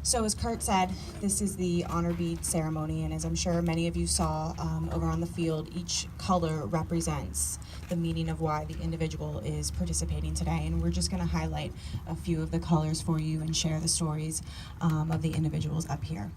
So as Kurt said, this is the honor bead ceremony, and as I'm sure many of you saw over on the field, each color represents the meaning of why the individual is participating today, and we're just going to highlight a few of the colors for you and share the stories of the individuals up here.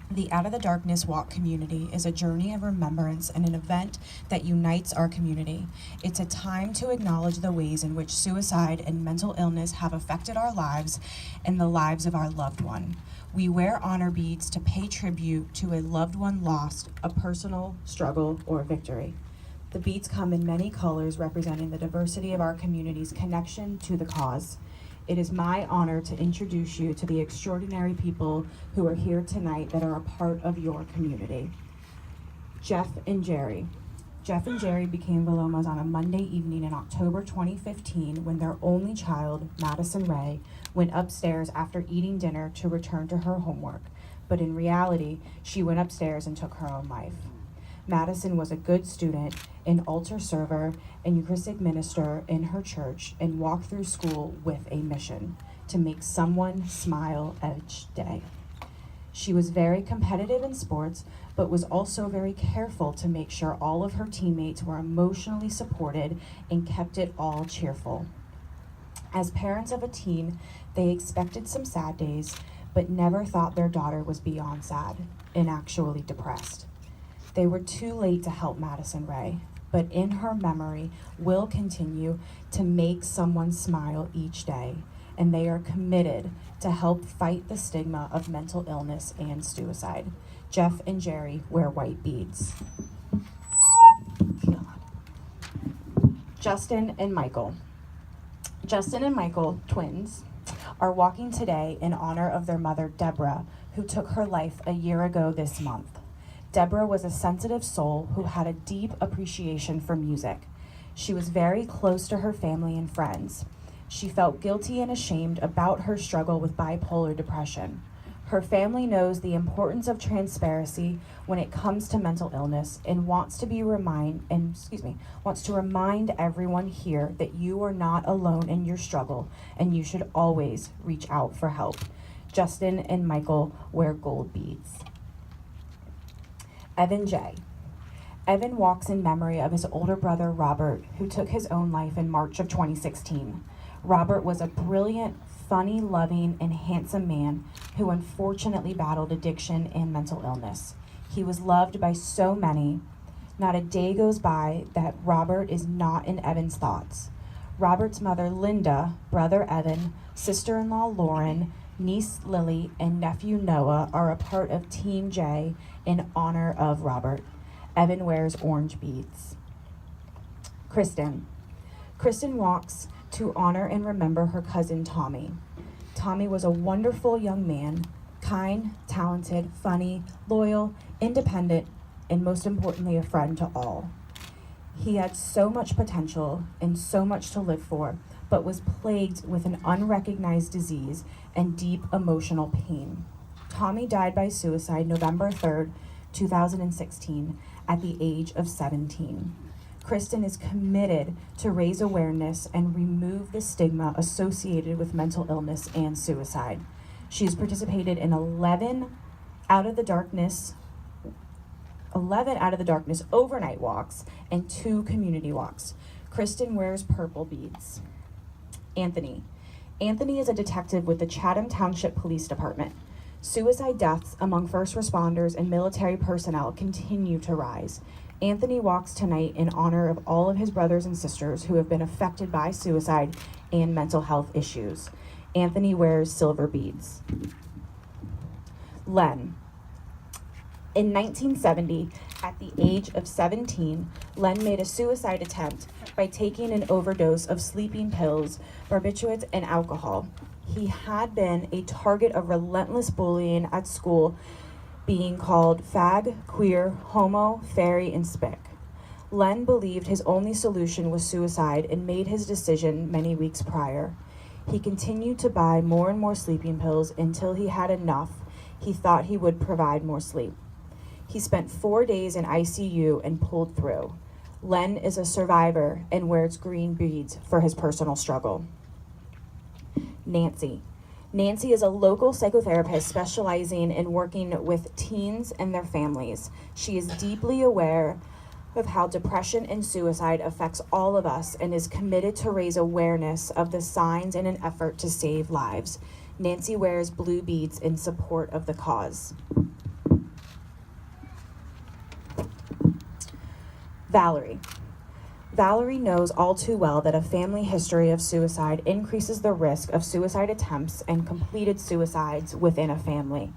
The Out of the Darkness Walk community is a journey of remembrance and an event that unites our community. It's a time to acknowledge the ways in which suicide and mental illness have affected our lives and the lives of our loved one. We wear honor beads to pay tribute to a loved one lost, a personal struggle, or victory. The beads come in many colors representing the diversity of our community's connection to the cause. It is my honor to introduce you to the extraordinary people who are here tonight that are a part of your community. Jeff and Jerry. Jeff and Jerry became Valomas on a Monday evening in October 2015 when their only child, Madison Ray, went upstairs after eating dinner to return to her homework. But in reality, she went upstairs and took her own life. Madison was a good student, an altar server, and Eucharistic minister in her church, and walked through school with a mission to make someone smile each day. She was very competitive in sports, but was also very careful to make sure all of her teammates were emotionally supported and kept it all cheerful. As parents of a teen, they expected some sad days, but never thought their daughter was beyond sad and actually depressed. They were too late to help Madison Ray, but in her memory will continue to make someone smile each day, and they are committed to help fight the stigma of mental illness and suicide. Jeff and Jerry wear white beads. God. Justin and Michael. Justin and Michael, twins, are walking today in honor of their mother, Deborah, who took her life a year ago this month. Deborah was a sensitive soul who had a deep appreciation for music. She was very close to her family and friends. She felt guilty and ashamed about her struggle with bipolar depression. Her family knows the importance of transparency when it comes to mental illness and wants to remind everyone here that you are not alone in your struggle and you should always reach out for help. Justin and Michael wear gold beads. Evan J. Evan walks in memory of his older brother, Robert, who took his own life in March of 2016. Robert was a brilliant, funny, loving, and handsome man who unfortunately battled addiction and mental illness. He was loved by so many. Not a day goes by that Robert is not in Evan's thoughts. Robert's mother, Linda, brother Evan, sister-in-law Lauren, niece Lily, and nephew Noah are a part of Team J in honor of Robert. Evan wears orange beads. Kristen. Kristen walks to honor and remember her cousin Tommy. Tommy was a wonderful young man, kind, talented, funny, loyal, independent, and most importantly, a friend to all. He had so much potential and so much to live for, but was plagued with an unrecognized disease and deep emotional pain. Tommy died by suicide November 3rd, 2016, at the age of 17. Kristen is committed to raise awareness and remove the stigma associated with mental illness and suicide. She has participated in 11 out of the darkness overnight walks and 2 community walks. Kristen wears purple beads. Anthony. Anthony is a detective with the Chatham Township Police Department. Suicide deaths among first responders and military personnel continue to rise. Anthony walks tonight in honor of all of his brothers and sisters who have been affected by suicide and mental health issues. Anthony wears silver beads. Len. In 1970, at the age of 17, Len made a suicide attempt by taking an overdose of sleeping pills, barbiturates, and alcohol. He had been a target of relentless bullying at school, being called fag, queer, homo, fairy, and spick. Len believed his only solution was suicide and made his decision many weeks prior. He continued to buy more and more sleeping pills until he had enough. He thought he would provide more sleep. He spent 4 days in ICU and pulled through. Len is a survivor and wears green beads for his personal struggle. Nancy. Nancy is a local psychotherapist specializing in working with teens and their families. She is deeply aware of how depression and suicide affects all of us and is committed to raise awareness of the signs in an effort to save lives. Nancy wears blue beads in support of the cause. Valerie. Valerie knows all too well that a family history of suicide increases the risk of suicide attempts and completed suicides within a family,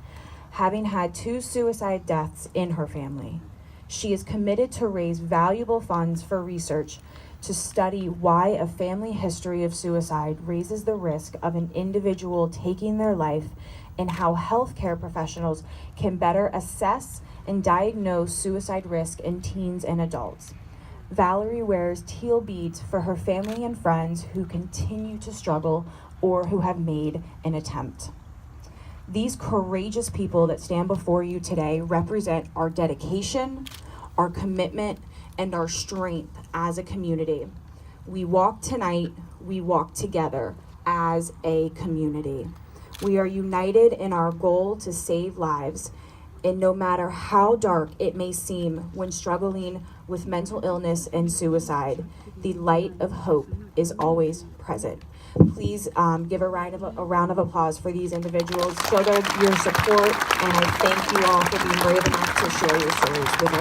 having had 2 suicide deaths in her family. She is committed to raise valuable funds for research to study why a family history of suicide raises the risk of an individual taking their life and how healthcare professionals can better assess and diagnose suicide risk in teens and adults. Valerie wears teal beads for her family and friends who continue to struggle or who have made an attempt. These courageous people that stand before you today represent our dedication, our commitment, and our strength as a community. We walk tonight, we walk together as a community. We are united in our goal to save lives, and no matter how dark it may seem when struggling with mental illness and suicide, the light of hope is always present. Please give a round of applause for these individuals. Show them your support, and I thank you all for being brave enough to share your stories with us.